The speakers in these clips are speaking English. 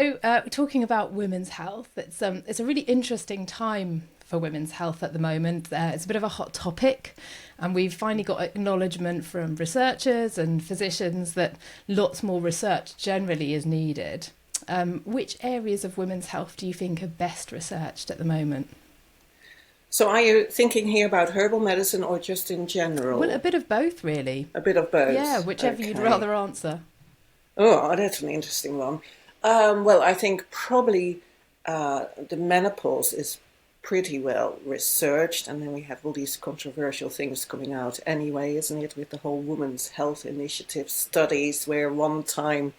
So, talking about women's health, it's a really interesting time for women's health at the moment. It's a bit of a hot topic, and we've finally got acknowledgement from researchers and physicians that lots more research generally is needed. Which areas of women's health do you think are best researched at the moment? So are you thinking here about herbal medicine or just in Well, a general? bit of both, really. A bit of Yeah, both. whichever you'd Okay. rather answer. Oh, that's an interesting one. Well, I think probably the menopause is pretty well researched, and then we have all these controversial things coming out anyway, isn't it? With the whole Women's Health Initiative studies, where one time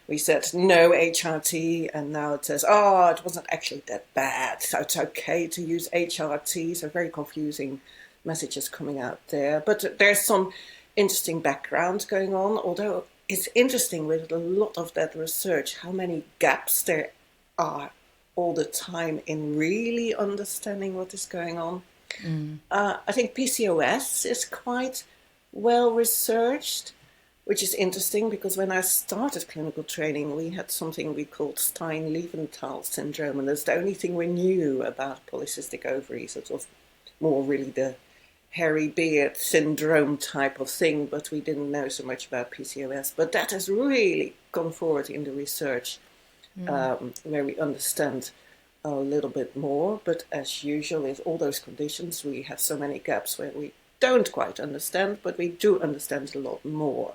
we said no HRT, and now it says, oh, it wasn't actually that bad, so it's okay to use HRT. So very confusing messages coming out there. But there's some interesting background going on, although it's interesting with a lot of that research how many gaps there are all the time in really understanding what is going on. Mm. I think PCOS is quite well researched, which is interesting because when I started clinical training, we had something we called Stein-Liebenthal syndrome, and that's the only thing we knew about polycystic ovaries. It was more really the hairy beard syndrome type of thing, but we didn't know so much about PCOS. But that has really gone forward in the research, Mm. where we understand a little bit more. But as usual, with all those conditions, we have so many gaps where we don't quite understand, but we do understand a lot more.